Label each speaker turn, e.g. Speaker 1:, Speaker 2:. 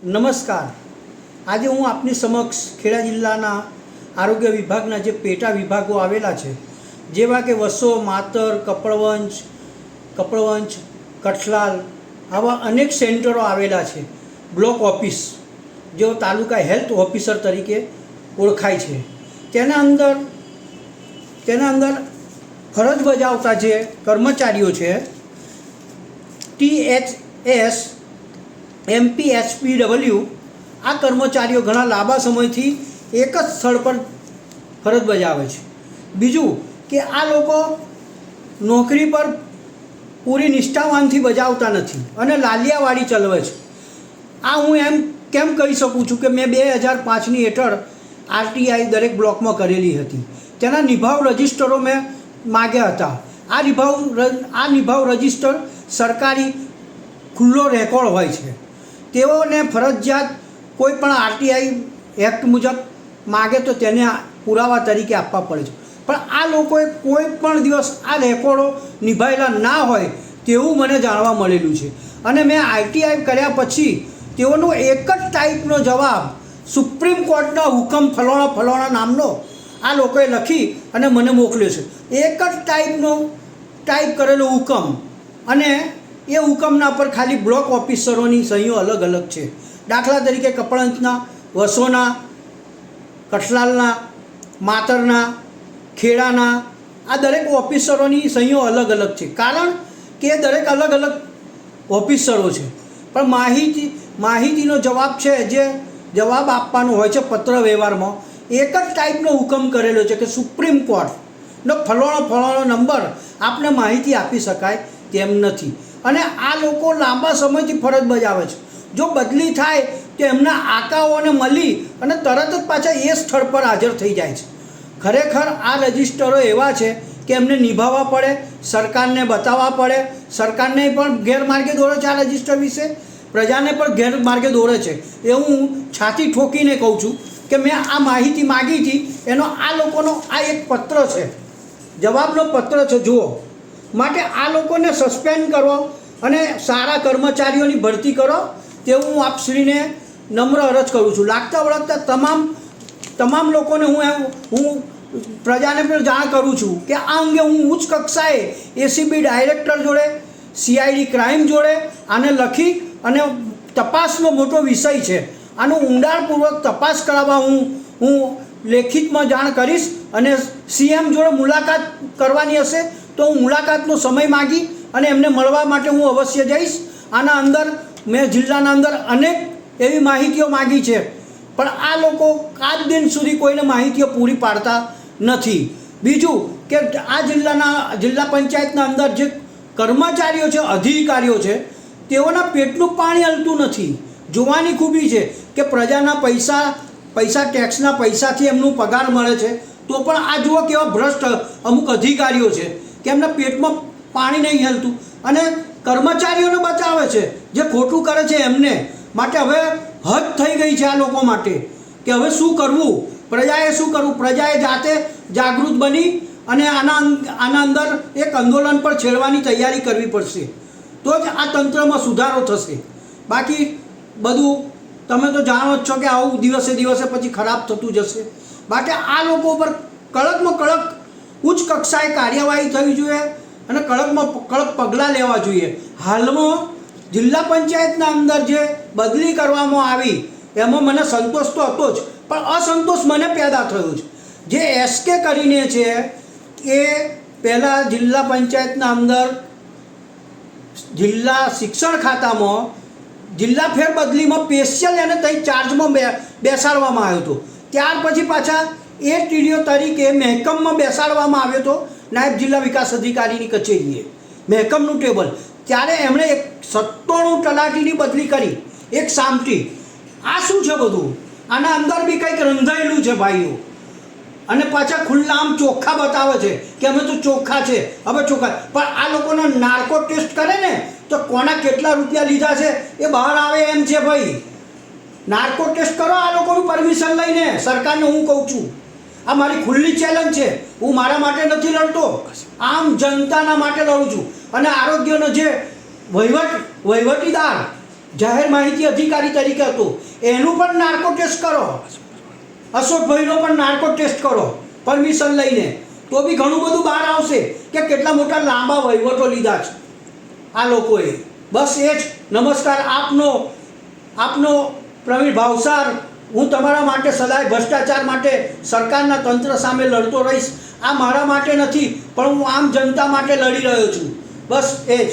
Speaker 1: નમસ્કાર. આજે હું આપની સમક્ષ ખેડા જિલ્લાના આરોગ્ય વિભાગના જે પેટા વિભાગો આવેલા છે, જેવા કે વસો, માતર, કપડવંજ, કઠલાલ, આવા અનેક સેન્ટરો આવેલા છે. બ્લોક ઓફિસ, જેઓ તાલુકા હેલ્થ ઓફિસર તરીકે ઓળખાય છે, તેના અંદર ફરજ બજાવતા જે કર્મચારીઓ છે, THS MPHPW, આ કર્મચારીઓ ઘણા લાંબા સમયથી એક જ સ્થળ પર ફરજ બજાવે છે. બીજું કે આ લોકો નોકરી પર પૂરી નિષ્ઠાવાનથી બજાવતા નથી અને લાલિયાવાડી ચલાવે છે. આ હું એમ કેમ કહી શકું છું કે મેં 2005ની હેઠળ RTI દરેક બ્લોકમાં કરેલી હતી. તેના નિભાવ રજિસ્ટરો મેં માગ્યા હતા. આ નિભાવ રજિસ્ટર સરકારી ખુલ્લો રેકોર્ડ હોય છે. તેઓને ફરજિયાત કોઈ પણ RTI એક્ટ મુજબ માગે તો તેને પુરાવા તરીકે આપવા પડે છે. પણ આ લોકોએ કોઈ પણ દિવસ આ રેકોર્ડો નિભાવેલા ના હોય તેવું મને જાણવા મળેલું છે. અને મેં RTI કર્યા પછી તેઓનો એક જ ટાઈપનો જવાબ, સુપ્રીમ કોર્ટના હુકમ ફલાણા નામનો, આ લોકોએ લખી અને મને મોકલ્યો છે. એક જ ટાઈપ કરેલો હુકમ, અને એ હુકમના પર ખાલી બ્લોક ઓફિસરોની સહીઓ અલગ અલગ છે. દાખલા તરીકે કપડવંજના, વસોના, કઠલાલના, માતરના, ખેડાના, આ દરેક ઓફિસરોની સહીઓ અલગ અલગ છે. કારણ કે દરેક અલગ અલગ ઓફિસરો છે. પણ માહિતીનો જવાબ છે, જે જવાબ આપવાનો હોય છે પત્ર વ્યવહારમાં, એક જ ટાઈપનો હુકમ કરેલો છે કે સુપ્રીમ કોર્ટનો ફલાણો નંબર આપને માહિતી આપી શકાય તેમ નથી. અને આ લોકો લાંબા સમયથી ફરજ બજાવે છે. જો બદલી થાય તો એમના આકાઓને મળી અને તરત જ પાછા એ સ્થળ પર હાજર થઈ જાય છે. ખરેખર આ રજિસ્ટરો એવા છે કે એમને નિભાવવા પડે, સરકારને બતાવવા પડે. સરકારને પણ ગેરમાર્ગે દોરે છે આ રજિસ્ટર વિશે, પ્રજાને પણ ગેરમાર્ગે દોરે છે. એ હું છાતી ઠોકીને કહું છું કે મેં આ માહિતી માગી હતી, એનો આ લોકોનો આ એક પત્ર છે, જવાબનો પત્ર છે, જુઓ. માટે આ લોકોને સસ્પેન્ડ કરો અને સારા કર્મચારીઓની ભરતી કરો, તેવું હું આપશ્રીને નમ્ર અરજ કરું છું. લાગતા વળગતા તમામ લોકોને હું પ્રજાને પણ જાણ કરું છું કે આ અંગે હું ઉચ્ચ કક્ષાએ ACB ડાયરેક્ટર જોડે, CID ક્રાઇમ જોડે આને લખી, અને તપાસનો મોટો વિષય છે, આનો ઊંડાણપૂર્વક તપાસ કરાવવા હું લેખિતમાં જાણ કરીશ. અને CM જોડે મુલાકાત કરવાની હશે તો હું મુલાકાતનો સમય માગી અને એમને મળવા માટે હું અવશ્ય જઈશ. આના અંદર મેં જિલ્લાના અંદર અનેક એવી માહિતીઓ માગી છે, પણ આ લોકો આજ દિન સુધી કોઈને માહિતીઓ પૂરી પાડતા નથી. બીજું કે આ જિલ્લા પંચાયતના અંદર જે કર્મચારીઓ છે, અધિકારીઓ છે, તેઓના પેટનું પાણી હલતું નથી. જોવાની ખૂબી છે કે પ્રજાના પૈસા ટેક્સના પૈસાથી એમનું પગાર મળે છે, તો પણ આ જુઓ કેવા ભ્રષ્ટ અમુક અધિકારીઓ છે કે એમના પેટમાં પાણી નહીં હલતું, અને કર્મચારીઓને બચાવે છે જે ખોટું કરે છે એમને. માટે હવે હદ થઈ ગઈ છે આ લોકો માટે કે હવે શું કરવું, પ્રજાએ શું કરવું. પ્રજાએ જાતે જાગૃત બની અને આના અંદર એક આંદોલન પર છેડવાની તૈયારી કરવી પડશે, તો જ આ તંત્રમાં સુધારો થશે. બાકી બધું તમે તો જાણો જ છો કે આવું દિવસે પછી ખરાબ થતું જશે. માટે આ લોકો પર કડકમાં કડક ઉચ્ચ કક્ષાએ કાર્યવાહી થવી જોઈએ અને કડકમાં કડક પગલાં લેવા જોઈએ. હાલમાં જિલ્લા પંચાયતના અંદર જે બદલી કરવામાં આવી એમાં મને સંતોષ તો હતો જ, પણ અસંતોષ મને પેદા થયો છે. જે SK કરીને છે એ પહેલાં જિલ્લા પંચાયતના અંદર જિલ્લા શિક્ષણ ખાતામાં જિલ્લા ફેરબદલીમાં સ્પેશિયલ એને ત્યાં ચાર્જમાં બેસાડવામાં આવ્યો હતો. ત્યાર પછી પાછા એ TDO તરીકે મહેકમમાં બેસાડવામાં આવ્યો હતો, નાયબ જિલ્લા વિકાસ અધિકારીની કચેરીએ, મહેકમનું ટેબલ. ત્યારે એમણે 97 તલાટીની બદલી કરી, એક સામટી. આ શું છે બધું? આના અંદર બી કંઈક રંધાયેલું છે ભાઈઓ. અને પાછા ખુલ્લા આમ ચોખ્ખા બતાવે છે કે અમે તો ચોખ્ખા છે, હવે ચોખ્ખા. પણ આ લોકોનો નાર્કો ટેસ્ટ કરે ને તો કોના કેટલા રૂપિયા લીધા છે એ બહાર આવે એમ છે ભાઈ. નાર્કો ટેસ્ટ કરો આ લોકોનું પરમિશન લઈને. સરકારને હું કહું છું, આ મારી ખુલ્લી ચેલેન્જ છે. હું મારા માટે નથી લડતો, આમ જનતાના માટે લડું છું. અને આરોગ્યનો જે વહીવટીદાર જાહેર માહિતી અધિકારી તરીકે હતો, એનું પણ નાર્કો ટેસ્ટ કરો. અશોકભાઈનો પણ નાર્કો ટેસ્ટ કરો પરમિશન લઈને, તો બી ઘણું બધું બહાર આવશે કે કેટલા મોટા લાંબા વહીવટો લીધા છે આ લોકોએ. બસ એ જ. નમસ્કાર. આપનો પ્રવીણ ભાવસાર. હું તમારા માટે સદાય ભ્રષ્ટાચાર માટે સરકારના તંત્ર સામે લડતો રહીશ. આ મારા માટે નથી, પણ હું આમ જનતા માટે લડી રહ્યો છું. બસ એ જ.